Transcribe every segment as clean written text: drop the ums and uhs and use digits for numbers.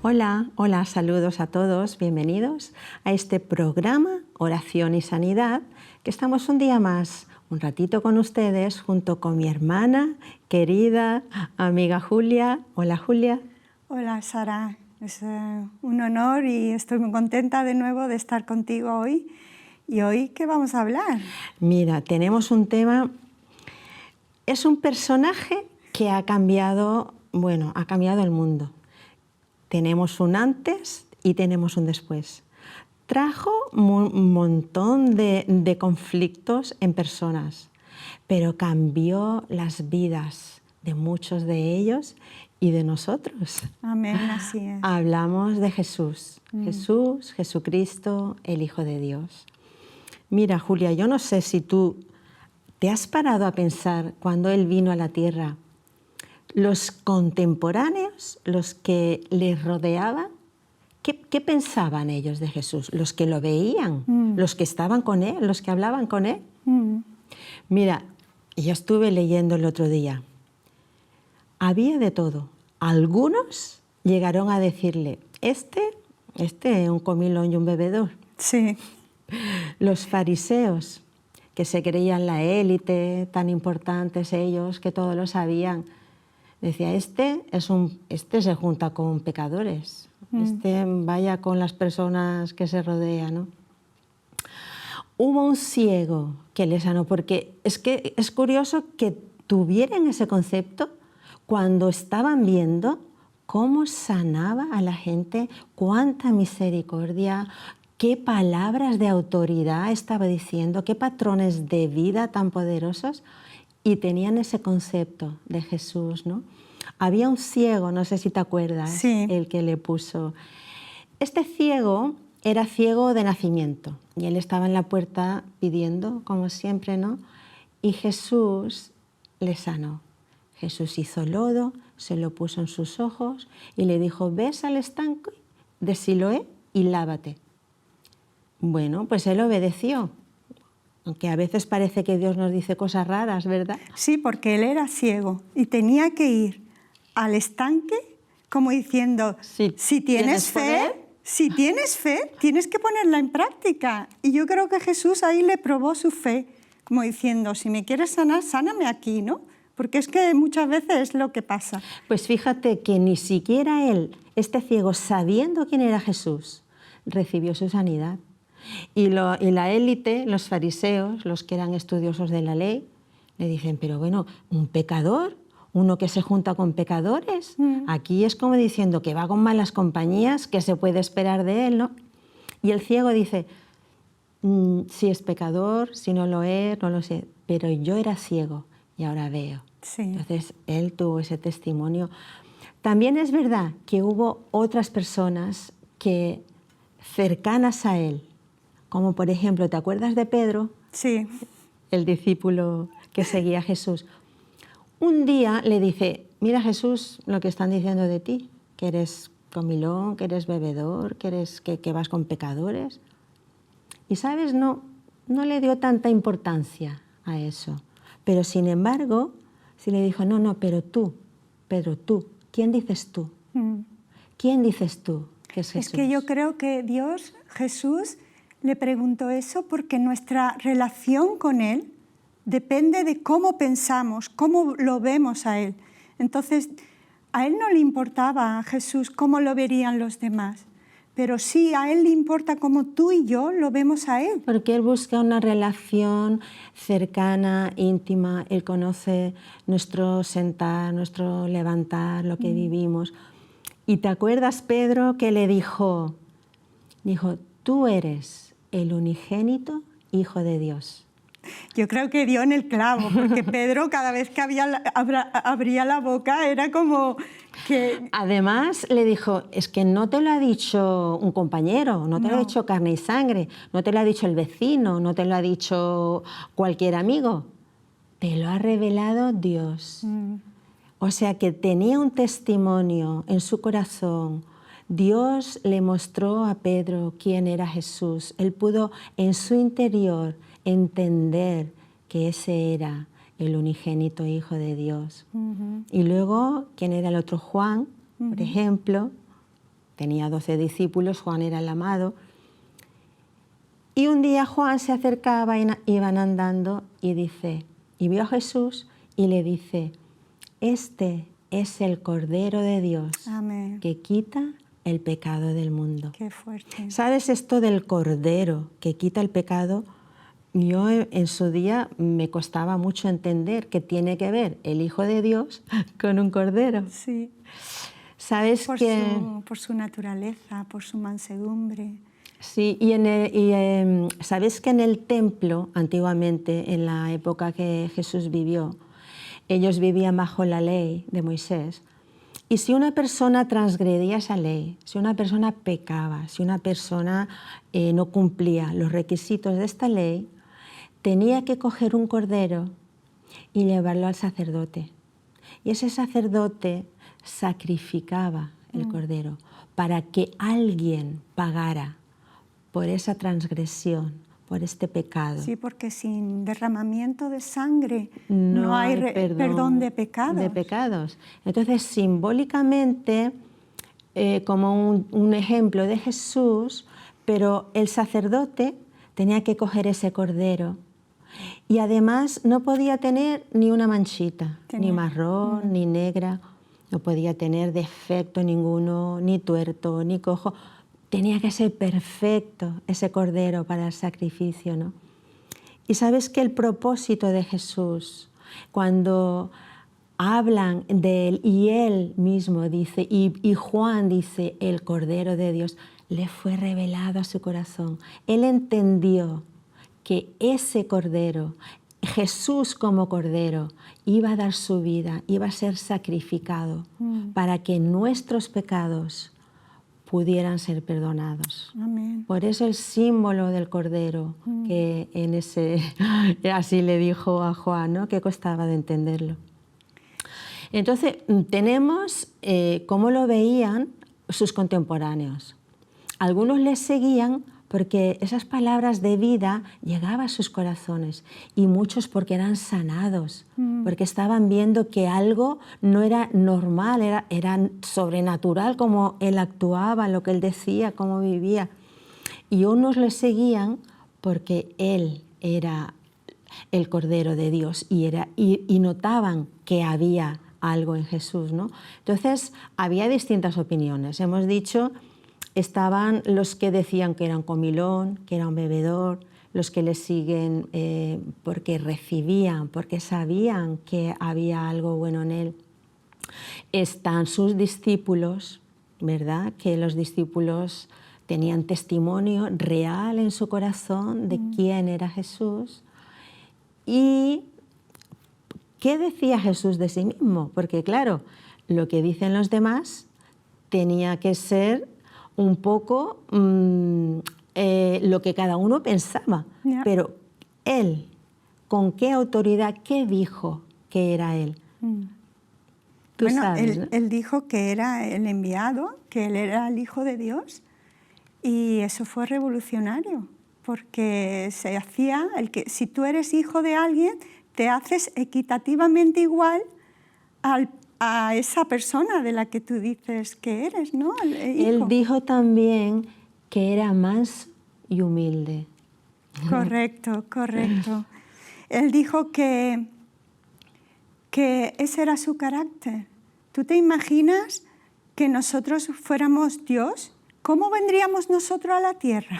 Hola, hola, saludos a todos, bienvenidos a este programa Oración y Sanidad, que estamos un día más, un ratito con ustedes, junto con mi hermana, querida amiga Julia. Hola, Julia. Hola, Sara. Es un honor y estoy muy contenta de nuevo de estar contigo hoy. ¿Y hoy qué vamos a hablar? Mira, tenemos un tema, es un personaje que ha cambiado, ha cambiado el mundo. Tenemos un antes y tenemos un después. Trajo un montón de conflictos en personas, pero cambió las vidas de muchos de ellos y de nosotros. Amén, así es. Hablamos de Jesús, Jesús, Jesucristo, el Hijo de Dios. Mira, Julia, yo no sé si tú te has parado a pensar cuando Él vino a la tierra, los contemporáneos, los que le rodeaban, ¿qué pensaban ellos de Jesús? Los que lo veían, los que estaban con Él, los que hablaban con Él. Mira, yo estuve leyendo el otro día. Había de todo. Algunos llegaron a decirle, este es un comilón y un bebedor. Sí. Los fariseos, que se creían la élite, tan importantes ellos, que todo lo sabían, decía, este se junta con pecadores, vaya con las personas que se rodean, ¿no? Hubo un ciego que le sanó, porque es curioso que tuvieran ese concepto cuando estaban viendo cómo sanaba a la gente, cuánta misericordia, qué palabras de autoridad estaba diciendo, qué patrones de vida tan poderosos, y tenían ese concepto de Jesús, ¿no? Había un ciego, no sé si te acuerdas, sí, el que le puso. Este ciego era ciego de nacimiento y él estaba en la puerta pidiendo, como siempre, ¿no? Y Jesús le sanó. Jesús hizo lodo, se lo puso en sus ojos y le dijo, ves al estanque de Siloé y lávate. Bueno, pues él obedeció. Aunque a veces parece que Dios nos dice cosas raras, ¿verdad? Sí, porque él era ciego y tenía que ir al estanque como diciendo, si tienes fe, tienes que ponerla en práctica. Y yo creo que Jesús ahí le probó su fe, como diciendo, si me quieres sanar, sáname aquí, ¿no? Porque es que muchas veces es lo que pasa. Pues fíjate que ni siquiera él, este ciego, sabiendo quién era Jesús, recibió su sanidad. Y la élite, los fariseos, los que eran estudiosos de la ley, le dicen, pero bueno, un pecador, uno que se junta con pecadores, aquí es como diciendo que va con malas compañías, que se puede esperar de él, ¿no? Y el ciego dice, si es pecador, si no lo es, no lo sé, pero yo era ciego y ahora veo. Sí. Entonces él tuvo ese testimonio. También es verdad que hubo otras personas que cercanas a él, como por ejemplo, ¿te acuerdas de Pedro? Sí. El discípulo que seguía a Jesús. Un día le dice, mira Jesús lo que están diciendo de ti, que eres comilón, que eres bebedor, que vas con pecadores. Y sabes, no le dio tanta importancia a eso. Pero sin embargo, sí le dijo, no, pero tú, Pedro, tú, ¿quién dices tú? ¿Quién dices tú que es Jesús? Es que yo creo que Dios, Jesús, le preguntó eso porque nuestra relación con Él depende de cómo pensamos, cómo lo vemos a Él. Entonces, a Él no le importaba a Jesús cómo lo verían los demás, pero sí a Él le importa cómo tú y yo lo vemos a Él. Porque Él busca una relación cercana, íntima. Él conoce nuestro sentar, nuestro levantar, lo que vivimos. ¿Y te acuerdas, Pedro, que le dijo, tú eres el unigénito Hijo de Dios? Yo creo que dio en el clavo, porque Pedro cada vez que abría la boca era como que... Además le dijo, es que no te lo ha dicho un compañero, no te lo ha dicho carne y sangre, no te lo ha dicho el vecino, no te lo ha dicho cualquier amigo, te lo ha revelado Dios. O sea que tenía un testimonio en su corazón. Dios le mostró a Pedro quién era Jesús. Él pudo en su interior entender que ese era el unigénito Hijo de Dios. Y luego, ¿quién era el otro? Juan, por ejemplo. tenía 12 discípulos, Juan era el amado. Y un día Juan se acercaba, iban andando y vio a Jesús y le dice, este es el Cordero de Dios. Amén. Que quita el pecado del mundo. Qué fuerte. ¿Sabes esto del Cordero que quita el pecado? Yo en su día me costaba mucho entender qué tiene que ver el Hijo de Dios con un Cordero. Sí. ¿Sabes que Por su naturaleza, por su mansedumbre. Sí, sabes que en el templo, antiguamente, en la época que Jesús vivió, ellos vivían bajo la ley de Moisés. Y si una persona transgredía esa ley, si una persona pecaba, si una persona no cumplía los requisitos de esta ley, tenía que coger un cordero y llevarlo al sacerdote. Y ese sacerdote sacrificaba el cordero para que alguien pagara por esa transgresión, por este pecado. Sí, porque sin derramamiento de sangre no hay perdón de pecados. Entonces, simbólicamente, como un ejemplo de Jesús, pero el sacerdote tenía que coger ese cordero y además no podía tener ni una manchita, ni marrón, ni negra, no podía tener defecto ninguno, ni tuerto, ni cojo. Tenía que ser perfecto ese cordero para el sacrificio, ¿no? Y sabes que el propósito de Jesús, cuando hablan de él y él mismo dice, y Juan dice, el Cordero de Dios, le fue revelado a su corazón. Él entendió que ese Cordero, Jesús como Cordero, iba a dar su vida, iba a ser sacrificado para que nuestros pecados pudieran ser perdonados. Amén. Por eso el símbolo del Cordero, que así le dijo a Juan, ¿no? Que costaba de entenderlo. Entonces, tenemos cómo lo veían sus contemporáneos. Algunos les seguían porque esas palabras de vida llegaban a sus corazones y muchos porque eran sanados, porque estaban viendo que algo no era normal, era sobrenatural como él actuaba, lo que él decía, cómo vivía. Y unos le seguían porque él era el Cordero de Dios y notaban que había algo en Jesús, ¿no? Entonces, había distintas opiniones. Hemos dicho, estaban los que decían que era un comilón, que era un bebedor, los que le siguen porque recibían, porque sabían que había algo bueno en él. Están sus discípulos, ¿verdad? Que los discípulos tenían testimonio real en su corazón de quién era Jesús. ¿Y qué decía Jesús de sí mismo? Porque claro, lo que dicen los demás tenía que ser un poco lo que cada uno pensaba. Yeah. Pero él, ¿con qué autoridad, qué dijo que era él? Tú sabes, ¿no? Él dijo que era el enviado, que él era el Hijo de Dios, y eso fue revolucionario, porque se hacía si tú eres hijo de alguien, te haces equitativamente igual a esa persona de la que tú dices que eres, ¿no? Él dijo también que era manso y humilde. Correcto, correcto. Él dijo que ese era su carácter. ¿Tú te imaginas que nosotros fuéramos Dios? ¿Cómo vendríamos nosotros a la tierra?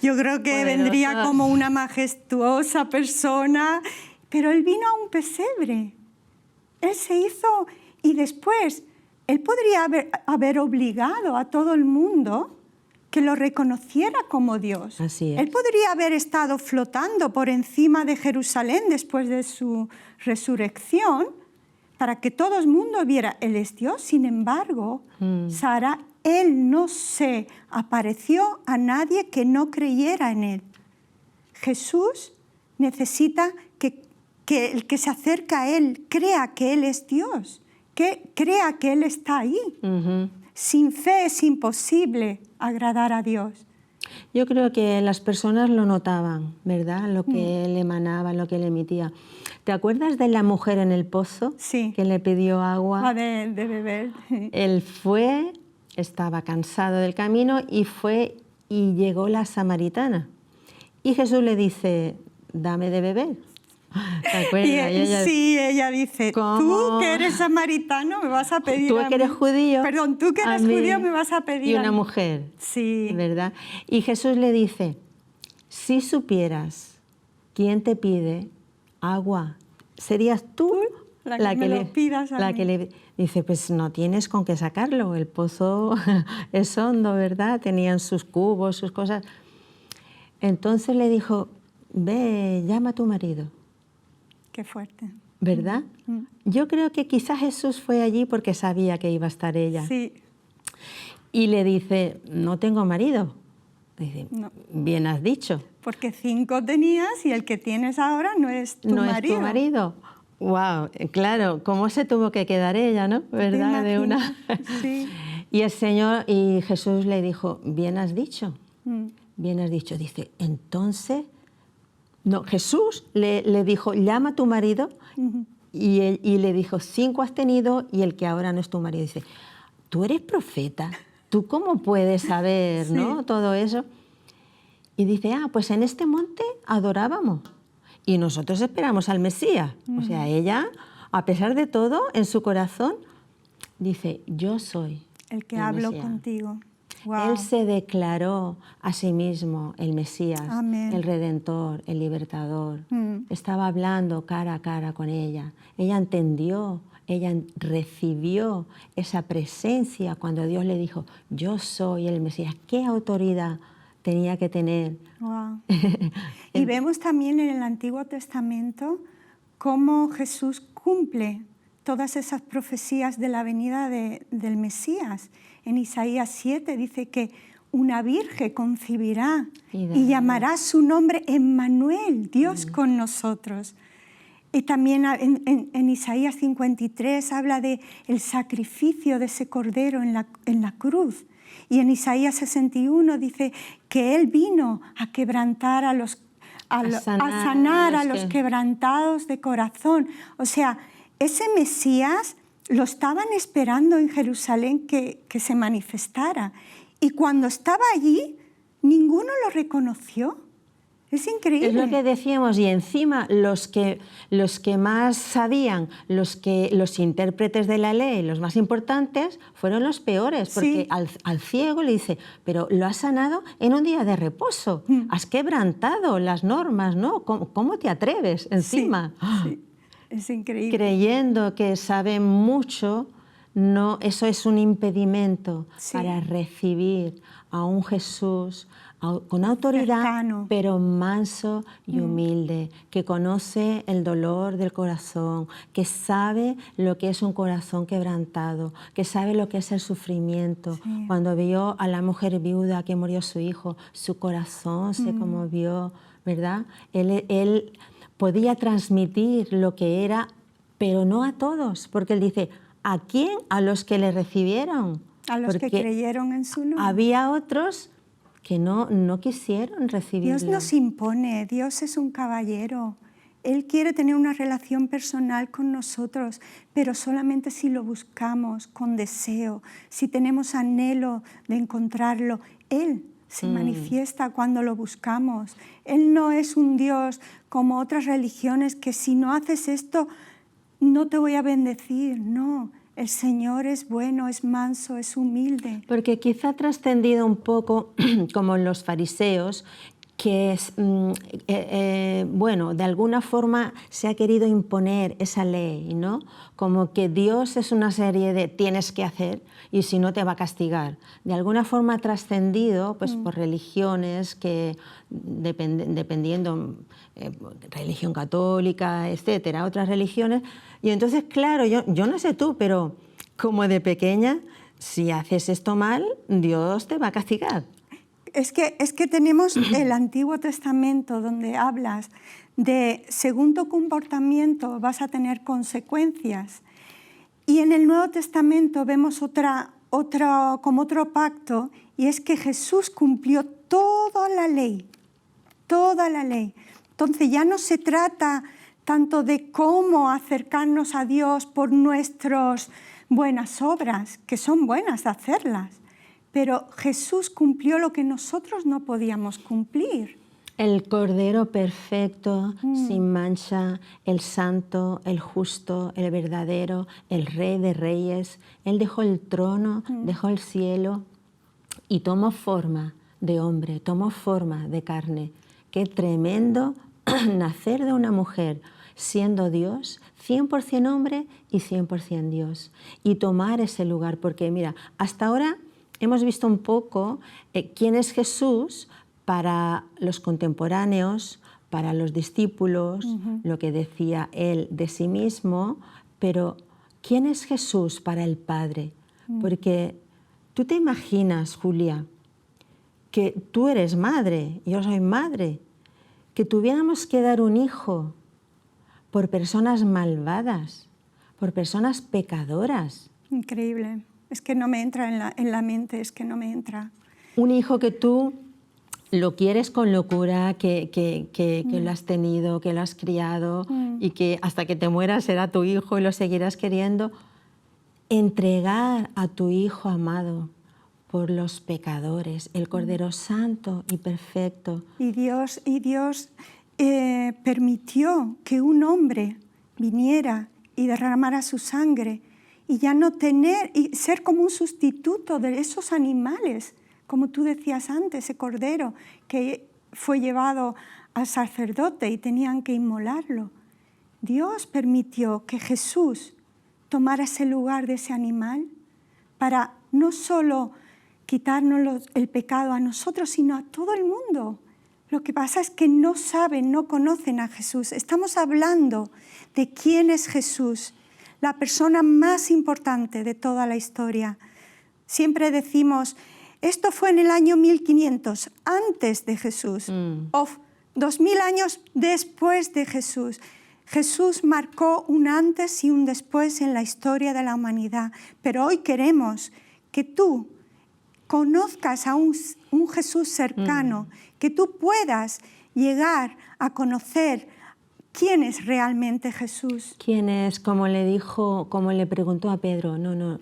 Yo creo que vendría como una majestuosa persona, pero él vino a un pesebre. Él se hizo, y después él podría haber obligado a todo el mundo que lo reconociera como Dios. Así es. Él podría haber estado flotando por encima de Jerusalén después de su resurrección para que todo el mundo viera, él es Dios. Sin embargo, Sara, él no se apareció a nadie que no creyera en él. Jesús necesita que el que se acerca a él crea que él es Dios, que crea que él está ahí. Sin fe es imposible agradar a Dios. Yo creo que las personas lo notaban, ¿verdad? Lo que él emanaba, lo que él emitía. ¿Te acuerdas de la mujer en el pozo? Sí. Que le pidió agua. De beber. Él fue, estaba cansado del camino y fue y llegó la samaritana. Y Jesús le dice, dame de beber. ¿Te acuerdas? Y ella dice, ¿cómo? tú que eres samaritano me vas a pedir Tú a que eres mí. judío. Perdón, tú que eres a mí. judío me vas a pedir Y a una mí. mujer. Sí. ¿Verdad? Y Jesús le dice, si supieras quién te pide agua, serías tú la que me lo pidas a mí. le dice, pues no tienes con qué sacarlo, el pozo es hondo, ¿verdad? Tenían sus cubos, sus cosas. Entonces le dijo, ve, llama a tu marido. Qué fuerte. ¿Verdad? Yo creo que quizás Jesús fue allí porque sabía que iba a estar ella. Sí. Y le dice, no tengo marido. Dice, No. bien has dicho. Porque 5 tenías y el que tienes ahora no es tu no marido. es tu marido. Wow, claro, cómo se tuvo que quedar ella, ¿no? ¿Verdad? ¿Te imaginas? Sí. Y el Señor, y Jesús le dijo, bien has dicho. Bien has dicho. Dice, entonces, no, Jesús le dijo, llama a tu marido. Y le dijo, 5 has tenido y el que ahora no es tu marido. Dice, tú eres profeta, ¿tú cómo puedes saber, sí. ¿no? Todo eso. Y dice, pues en este monte adorábamos y nosotros esperamos al Mesías. O sea, ella, a pesar de todo, en su corazón, dice, yo soy el que el hablo Mesías. contigo. Wow. Él se declaró a sí mismo el Mesías, Amén. el Redentor, el Libertador. Estaba hablando cara a cara con ella. Ella entendió, ella recibió esa presencia cuando Dios le dijo, yo soy el Mesías. ¿Qué autoridad tenía que tener? Wow. Y vemos también en el Antiguo Testamento cómo Jesús cumple todas esas profecías de la venida del Mesías. En Isaías 7 dice que una virgen concebirá y llamará su nombre Emmanuel, Dios con nosotros. Y también en Isaías 53 habla de el sacrificio de ese cordero en la cruz. Y en Isaías 61 dice que Él vino a quebrantar a sanar a los quebrantados de corazón. O sea, ese Mesías lo estaban esperando en Jerusalén que se manifestara. Y cuando estaba allí, ninguno lo reconoció. Es increíble. Es lo que decíamos, y encima los que más sabían, los intérpretes de la ley, los más importantes, fueron los peores, porque sí. al ciego le dice, pero lo has sanado en un día de reposo, has quebrantado las normas, ¿no? ¿Cómo te atreves encima? Sí. Es increíble. Creyendo que sabe mucho, no, eso es un impedimento para recibir a un Jesús con autoridad, cercano, pero manso y humilde, que conoce el dolor del corazón, que sabe lo que es un corazón quebrantado, que sabe lo que es el sufrimiento. Sí. Cuando vio a la mujer viuda que murió su hijo, su corazón se conmovió, ¿verdad? Él podía transmitir lo que era, pero no a todos, porque él dice, ¿a quién? A los que le recibieron. A los que creyeron en su nombre. Había otros que no quisieron recibirlo. Dios nos impone, Dios es un caballero. Él quiere tener una relación personal con nosotros, pero solamente si lo buscamos con deseo, si tenemos anhelo de encontrarlo. Él se manifiesta cuando lo buscamos. Él no es un Dios como otras religiones que si no haces esto, no te voy a bendecir. No, el Señor es bueno, es manso, es humilde. Porque quizá ha trascendido un poco como en los fariseos, que bueno, de alguna forma se ha querido imponer esa ley, ¿no? Como que Dios es una serie de tienes que hacer y si no te va a castigar. De alguna forma ha trascendido pues, por religiones que, dependiendo, religión católica, etcétera, otras religiones. Y entonces, claro, yo no sé tú, pero como de pequeña, si haces esto mal, Dios te va a castigar. Es que tenemos el Antiguo Testamento donde hablas de según tu comportamiento vas a tener consecuencias. Y en el Nuevo Testamento vemos como otro pacto, y es que Jesús cumplió toda la ley, toda la ley. Entonces ya no se trata tanto de cómo acercarnos a Dios por nuestras buenas obras, que son buenas hacerlas, pero Jesús cumplió lo que nosotros no podíamos cumplir. El Cordero perfecto, sin mancha, el santo, el justo, el verdadero, el Rey de Reyes. Él dejó el trono, dejó el cielo y tomó forma de hombre, tomó forma de carne. Qué tremendo nacer de una mujer, siendo Dios, 100% hombre y 100% Dios. Y tomar ese lugar, porque mira, hasta ahora hemos visto un poco quién es Jesús para los contemporáneos, para los discípulos, lo que decía él de sí mismo, pero ¿quién es Jesús para el Padre? Porque tú te imaginas, Julia, que tú eres madre, yo soy madre, que tuviéramos que dar un hijo por personas malvadas, por personas pecadoras. Increíble. Es que no me entra en la mente, es que no me entra. Un hijo que tú lo quieres con locura, que lo has tenido, que lo has criado y que hasta que te mueras será tu hijo y lo seguirás queriendo. Entregar a tu hijo amado por los pecadores, el Cordero Santo y perfecto. Y Dios permitió que un hombre viniera y derramara su sangre y ya no tener y ser como un sustituto de esos animales, como tú decías antes, ese cordero que fue llevado al sacerdote y tenían que inmolarlo. Dios permitió que Jesús tomara ese lugar de ese animal para no solo quitarnos el pecado a nosotros, sino a todo el mundo. Lo que pasa es que no saben, no conocen a Jesús. Estamos hablando de quién es Jesús, la persona más importante de toda la historia. Siempre decimos, esto fue en el año 1500, antes de Jesús, o 2000 años después de Jesús. Jesús marcó un antes y un después en la historia de la humanidad. Pero hoy queremos que tú conozcas a un Jesús cercano, que tú puedas llegar a conocer quién es realmente Jesús. ¿Quién es? Como le dijo, como le preguntó a Pedro, no, lo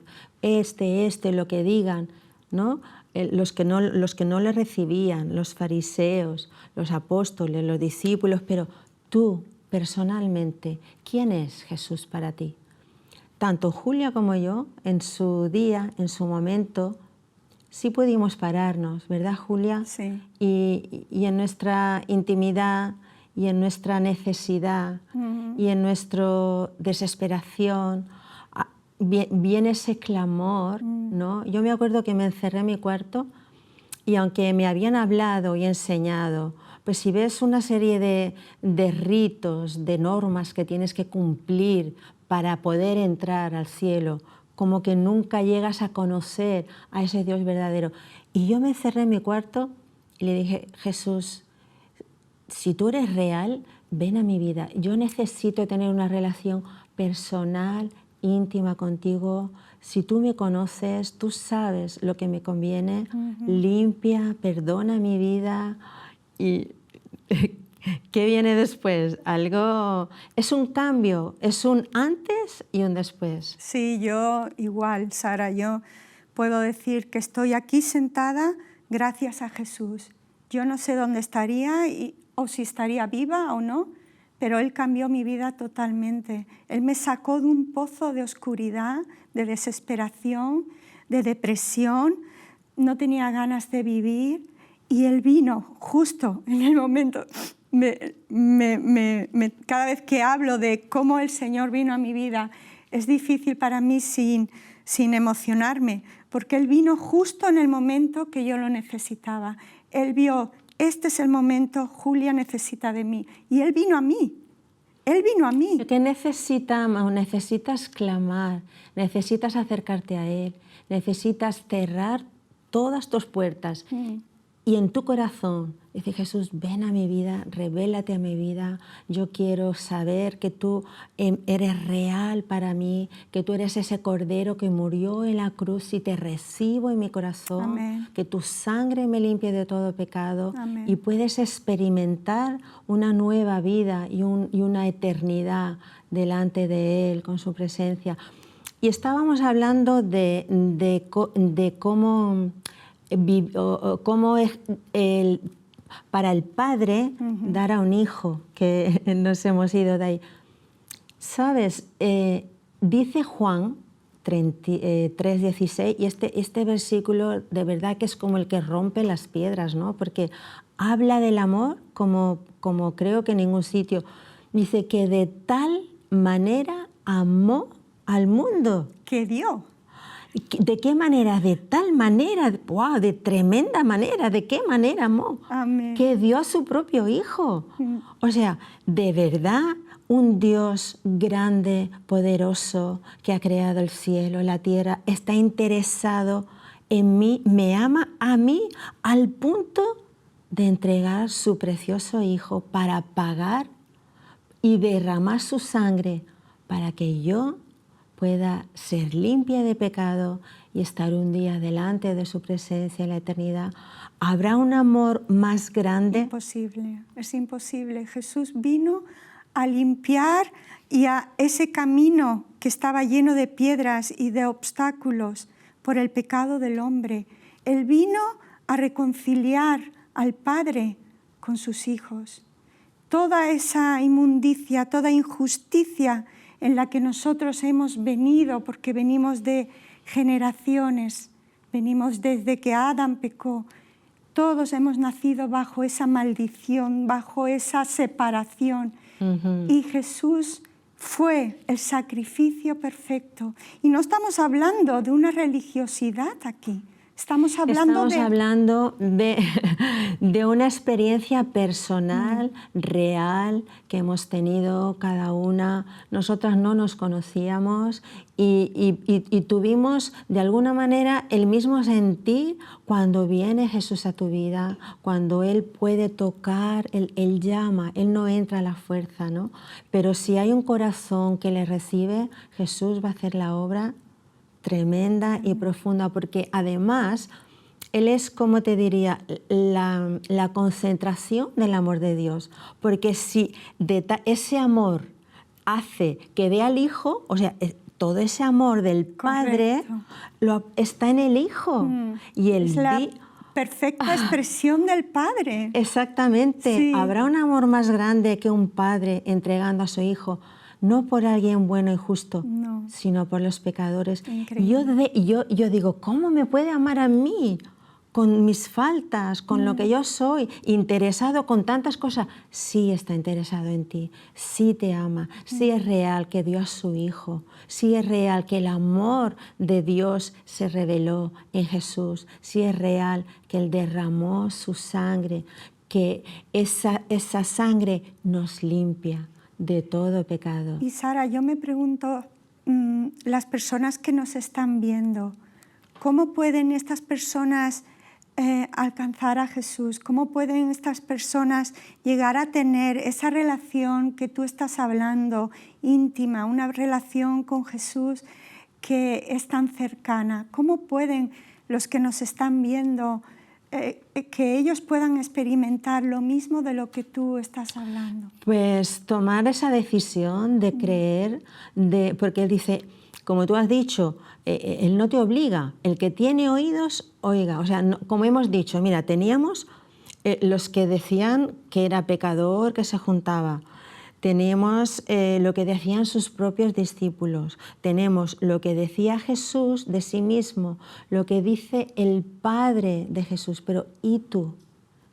que digan, ¿no? Los que no le recibían, los fariseos, los apóstoles, los discípulos, pero tú, personalmente, ¿quién es Jesús para ti? Tanto Julia como yo, en su día, en su momento, sí pudimos pararnos, ¿verdad, Julia? Sí. Y en nuestra intimidad y en nuestra necesidad y en nuestra desesperación viene ese clamor, ¿no? Yo me acuerdo que me encerré en mi cuarto y aunque me habían hablado y enseñado, pues si ves una serie de ritos, de normas que tienes que cumplir para poder entrar al cielo, como que nunca llegas a conocer a ese Dios verdadero. Y yo me encerré en mi cuarto y le dije, Jesús, si tú eres real, ven a mi vida. Yo necesito tener una relación personal, íntima contigo. Si tú me conoces, tú sabes lo que me conviene. Limpia, perdona mi vida. Y ¿qué viene después? Algo, es un cambio, es un antes y un después. Sí, yo igual, Sara, yo puedo decir que estoy aquí sentada gracias a Jesús. Yo no sé dónde estaría o si estaría viva o no, pero Él cambió mi vida totalmente. Él me sacó de un pozo de oscuridad, de desesperación, de depresión. No tenía ganas de vivir y Él vino justo en el momento. Cada vez que hablo de cómo el Señor vino a mi vida, es difícil para mí sin emocionarme, porque Él vino justo en el momento que yo lo necesitaba. Él vio, este es el momento, Julia necesita de mí. Y Él vino a mí. Él vino a mí. ¿Qué necesitamos? Necesitas clamar, necesitas acercarte a Él, necesitas cerrar todas tus puertas. Y en tu corazón, dice Jesús, ven a mi vida, revélate a mi vida. Yo quiero saber que tú eres real para mí, que tú eres ese cordero que murió en la cruz y te recibo en mi corazón. Amén. Que tu sangre me limpie de todo pecado. Amén. Y puedes experimentar una nueva vida y una eternidad delante de Él, con su presencia. Y estábamos hablando de cómo cómo es para el padre dar a un hijo, que nos hemos ido de ahí. ¿Sabes? Dice Juan 3:16, y este versículo de verdad que es como el que rompe las piedras, ¿no? Porque habla del amor como creo que en ningún sitio. Dice que de tal manera amó al mundo. Que dio. ¿De qué manera? De tal manera, wow, de tremenda manera. ¿De qué manera amó? Amén. Que dio a su propio hijo. O sea, de verdad, un Dios grande, poderoso, que ha creado el cielo, la tierra, está interesado en mí, me ama a mí al punto de entregar su precioso hijo para pagar y derramar su sangre para que yo pueda ser limpia de pecado y estar un día delante de su presencia en la eternidad. ¿Habrá un amor más grande? Imposible, es imposible. Jesús vino a limpiar y a ese camino que estaba lleno de piedras y de obstáculos por el pecado del hombre. Él vino a reconciliar al Padre con sus hijos. Toda esa inmundicia, toda injusticia en la que nosotros hemos venido, porque venimos de generaciones, venimos desde que Adán pecó, todos hemos nacido bajo esa maldición, bajo esa separación. Y Jesús fue el sacrificio perfecto. Y no estamos hablando de una religiosidad aquí. Estamos hablando de una experiencia personal, real, que hemos tenido cada una. Nosotras no nos conocíamos y tuvimos de alguna manera el mismo sentir cuando viene Jesús a tu vida, cuando Él puede tocar, Él llama, Él no entra a la fuerza, ¿no? Pero si hay un corazón que le recibe, Jesús va a hacer la obra tremenda y profunda, porque además Él es, como te diría, la concentración del amor de Dios, porque si ese amor hace que dé al Hijo, o sea, todo ese amor del Padre está en el Hijo. Y es la perfecta expresión del Padre. Exactamente. Sí. ¿Habrá un amor más grande que un padre entregando a su hijo? No por alguien bueno y justo, no, sino por los pecadores. Increíble. Yo digo, ¿cómo me puede amar a mí? Con mis faltas, con lo que yo soy, interesado con tantas cosas. Sí está interesado en ti, sí te ama, sí es real que dio a su Hijo, sí es real que el amor de Dios se reveló en Jesús, sí es real que Él derramó su sangre, que esa sangre nos limpia de todo pecado. Y Sara, yo me pregunto, las personas que nos están viendo, ¿cómo pueden estas personas alcanzar a Jesús? ¿Cómo pueden estas personas llegar a tener esa relación que tú estás hablando, íntima, una relación con Jesús que es tan cercana? ¿Cómo pueden los que nos están viendo que ellos puedan experimentar lo mismo de lo que tú estás hablando? Pues tomar esa decisión de creer, porque Él dice, como tú has dicho, Él no te obliga, el que tiene oídos, oiga. O sea, no, como hemos dicho, mira, teníamos los que decían que era pecador, que se juntaba. Tenemos lo que decían sus propios discípulos, tenemos lo que decía Jesús de sí mismo, lo que dice el Padre de Jesús. Pero ¿y tú?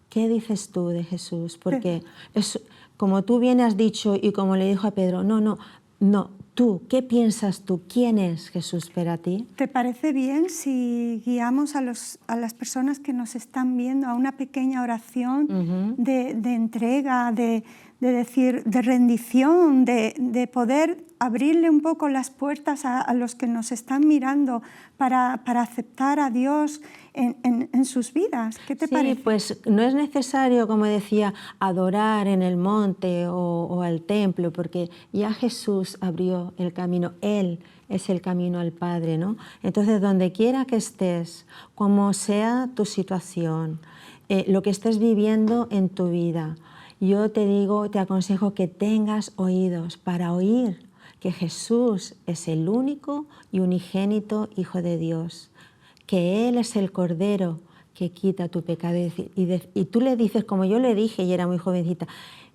¿Qué dices tú de Jesús? Porque es, como tú bien has dicho y como le dijo a Pedro, no, tú, ¿qué piensas tú? ¿Quién es Jesús para ti? ¿Te parece bien si guiamos a las personas que nos están viendo a una pequeña oración de entrega, de decir, de rendición, de poder abrirle un poco las puertas a los que nos están mirando para aceptar a Dios en sus vidas? ¿Qué te parece? Sí, pues no es necesario, como decía, adorar en el monte o al templo, porque ya Jesús abrió el camino, Él es el camino al Padre, ¿no? Entonces, donde quiera que estés, como sea tu situación, lo que estés viviendo en tu vida, yo te digo, te aconsejo que tengas oídos para oír que Jesús es el único y unigénito Hijo de Dios, que Él es el Cordero que quita tu pecado. Y tú le dices, como yo le dije y era muy jovencita,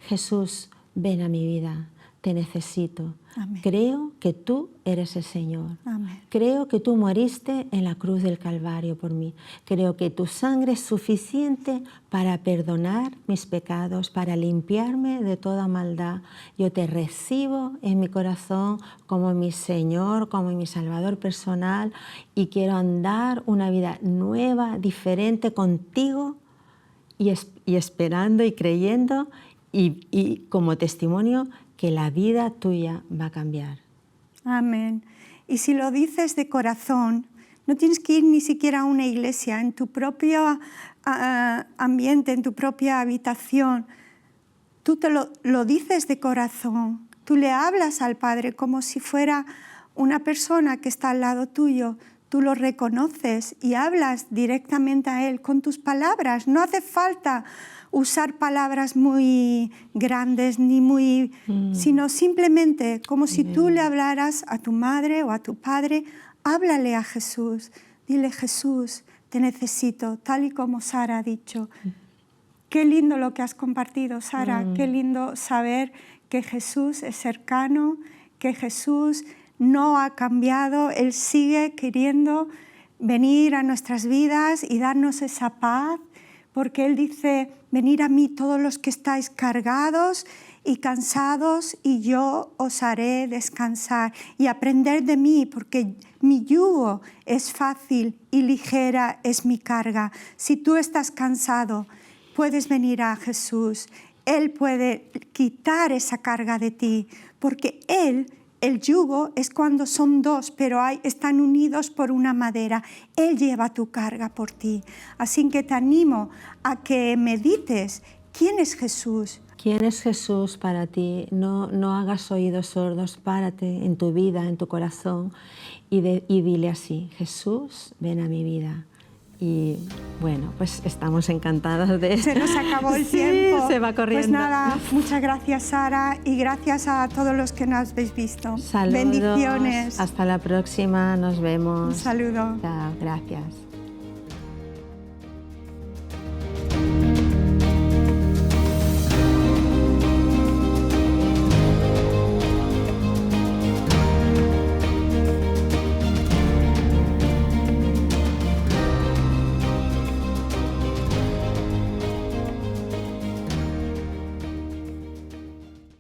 Jesús, ven a mi vida, te necesito. Amén. Creo que tú eres el Señor. Amén. Creo que tú moriste en la cruz del Calvario por mí. Creo que tu sangre es suficiente para perdonar mis pecados, para limpiarme de toda maldad. Yo te recibo en mi corazón como mi Señor, como mi Salvador personal y quiero andar una vida nueva, diferente contigo y esperando y creyendo y como testimonio que la vida tuya va a cambiar. Amén. Y si lo dices de corazón, no tienes que ir ni siquiera a una iglesia, en tu propio ambiente, en tu propia habitación. Tú lo dices de corazón, tú le hablas al Padre como si fuera una persona que está al lado tuyo. Tú lo reconoces y hablas directamente a Él con tus palabras. No hace falta usar palabras muy grandes sino simplemente como si tú le hablaras a tu madre o a tu padre. Háblale a Jesús. Dile, Jesús, te necesito, tal y como Sara ha dicho. Qué lindo lo que has compartido, Sara. Qué lindo saber que Jesús es cercano, que Jesús no ha cambiado. Él sigue queriendo venir a nuestras vidas y darnos esa paz, porque Él dice, venid a mí todos los que estáis cargados y cansados, y yo os haré descansar. Y aprender de mí, porque mi yugo es fácil y ligera es mi carga. Si tú estás cansado, puedes venir a Jesús. Él puede quitar esa carga de ti, porque el yugo es cuando son dos, pero están unidos por una madera. Él lleva tu carga por ti. Así que te animo a que medites, ¿quién es Jesús? ¿Quién es Jesús para ti? No hagas oídos sordos, párate en tu vida, en tu corazón y dile así, Jesús, ven a mi vida. Y bueno, pues estamos encantadas de... Se nos acabó el tiempo. Se va corriendo. Pues nada, muchas gracias, Sara, y gracias a todos los que nos habéis visto. Saludos. Bendiciones. Hasta la próxima, nos vemos. Un saludo. Chao, gracias.